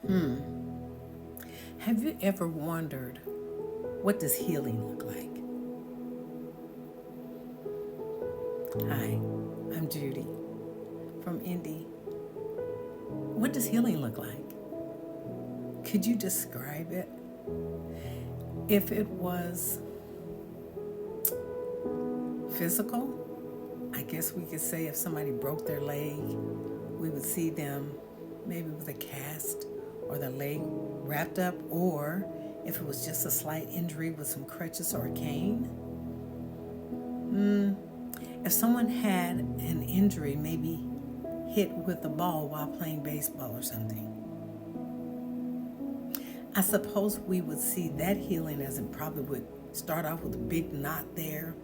Have you ever wondered, what does healing look like? Hi, I'm Judy from Indy. What does healing look like? Could you describe it? If it was physical, I guess we could say if somebody broke their leg, we would see them maybe with a cast or the leg wrapped up, or if it was just a slight injury with some crutches or a cane. If someone had an injury, maybe hit with a ball while playing baseball or something, I suppose we would see that healing as it probably would start off with a big knot there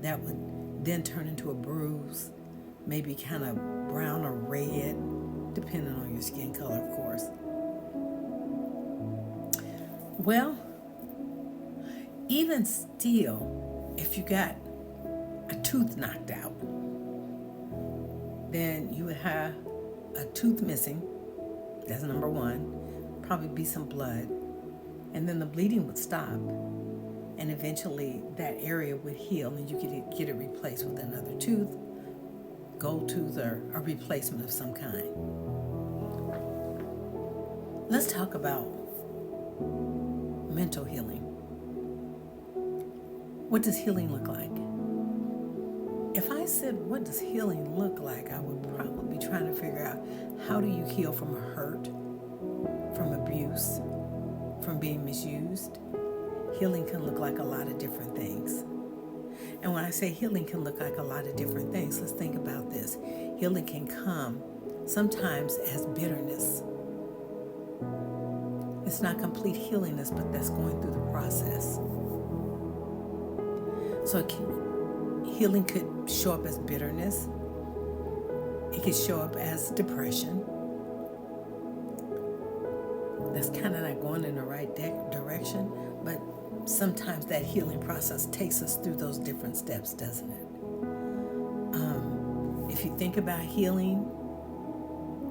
that would then turn into a bruise, maybe kind of brown or red, depending on your skin color, of course. Well, even still, if you got a tooth knocked out, then you would have a tooth missing. That's number one. Probably be some blood. And then the bleeding would stop. And eventually that area would heal and you could get it replaced with another tooth, gold tooth, or a replacement of some kind. Let's talk about mental healing. What does healing look like? If I said, what does healing look like, I would probably be trying to figure out, how do you heal from a hurt, from abuse, from being misused? Healing can look like a lot of different things. And when I say healing can look like a lot of different things, let's think about this. Healing can come sometimes as bitterness. It's not complete healingness, but that's going through the process. So healing could show up as bitterness. It could show up as depression. That's kind of not going in the right direction, but sometimes that healing process takes us through those different steps, doesn't it? If you think about healing,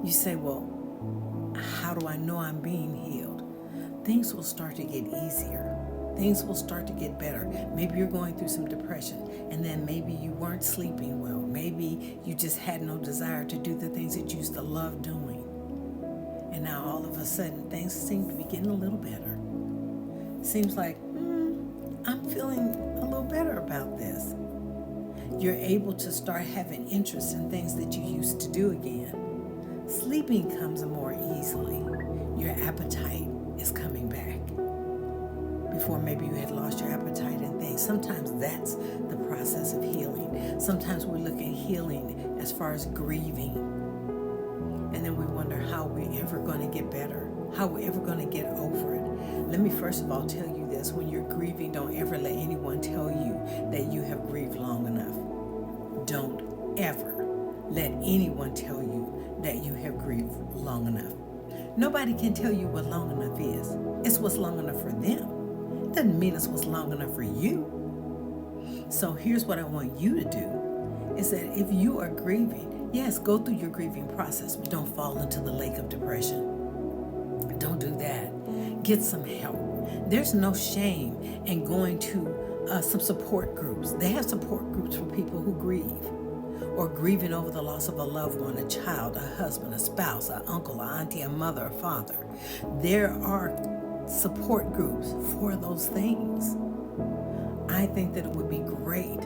you say, well, how do I know I'm being healed? Things will start to get easier. Things will start to get better. Maybe you're going through some depression, and then maybe you weren't sleeping well. Maybe you just had no desire to do the things that you used to love doing. And now all of a sudden, things seem to be getting a little better. Seems like, I'm feeling a little better about this. You're able to start having interest in things that you used to do again. Sleeping comes more easily. Your appetite is coming back. Before maybe you had lost your appetite and things. Sometimes that's the process of healing. Sometimes we look at healing as far as grieving. And then we wonder how we're ever going to get better, how we're ever going to get over it. Let me first of all tell you this. When you're grieving, don't ever let anyone tell you that you have grieved long enough. Don't ever let anyone tell you that you have grieved long enough. Nobody can tell you what long enough is. It's what's long enough for them. It doesn't mean it's what's long enough for you. So here's what I want you to do, is that if you are grieving, yes, go through your grieving process, but don't fall into the lake of depression. Don't do that. Get some help. There's no shame in going to some support groups. They have support groups for people who grieve, or grieving over the loss of a loved one, a child, a husband, a spouse, an uncle, an auntie, a mother, a father. There are support groups for those things. I think that it would be great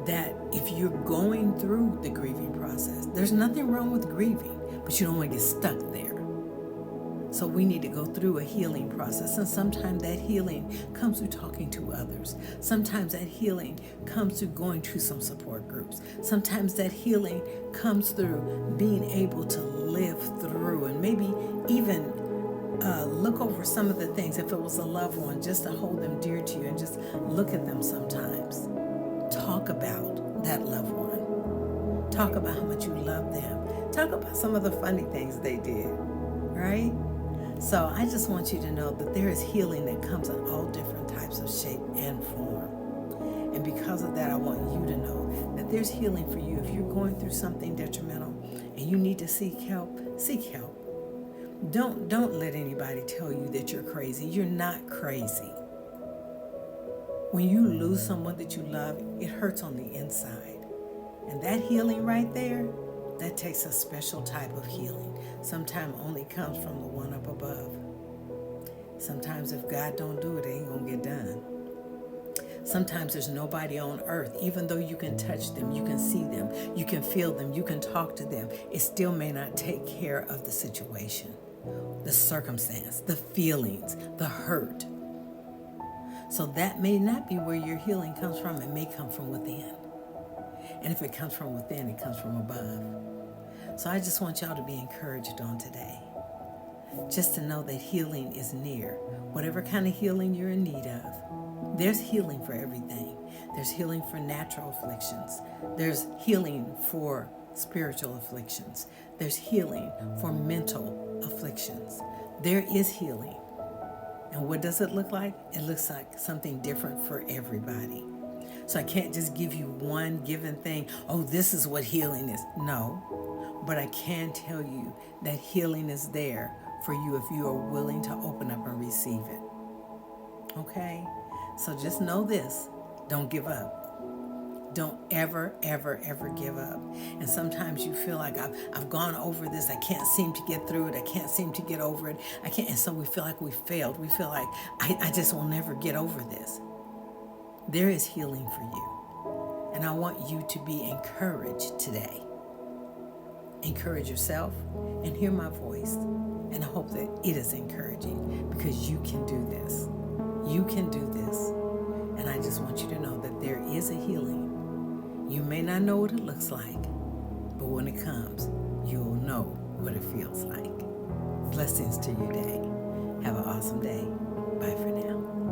that if you're going through the grieving process, there's nothing wrong with grieving, but you don't want to get stuck there. So we need to go through a healing process. And sometimes that healing comes through talking to others. Sometimes that healing comes through going to some support groups. Sometimes that healing comes through being able to live through and maybe even look over some of the things. If it was a loved one, just to hold them dear to you and just look at them sometimes. Talk about that loved one. Talk about how much you love them. Talk about some of the funny things they did, right? So I just want you to know that there is healing that comes in all different types of shape and form. And because of that, I want you to know that there's healing for you. If you're going through something detrimental and you need to seek help, seek help. Don't let anybody tell you that you're crazy. You're not crazy. When you lose someone that you love, it hurts on the inside. And that healing right there, that takes a special type of healing. Sometimes only comes from the one up above. Sometimes if God don't do it, it ain't gonna get done. Sometimes there's nobody on earth, even though you can touch them, you can see them, you can feel them, you can talk to them, it still may not take care of the situation, the circumstance, the feelings, the hurt. So that may not be where your healing comes from. It may come from within. And if it comes from within, it comes from above. So I just want y'all to be encouraged on today. Just to know that healing is near. Whatever kind of healing you're in need of, there's healing for everything. There's healing for natural afflictions. There's healing for spiritual afflictions. There's healing for mental afflictions. There is healing. And what does it look like? It looks like something different for everybody. So I can't just give you one given thing. Oh, this is what healing is. No. But I can tell you that healing is there for you if you are willing to open up and receive it. Okay? So just know this. Don't give up. Don't ever, ever, ever give up. And sometimes you feel like I've gone over this. I can't seem to get through it. I can't seem to get over it. I can't. And so we feel like we failed. We feel like I just will never get over this. There is healing for you. And I want you to be encouraged today. Encourage yourself and hear my voice. And I hope that it is encouraging because you can do this. You can do this. And I just want you to know that there is a healing. You may not know what it looks like, but when it comes, you'll know what it feels like. Blessings to your day. Have an awesome day. Bye for now.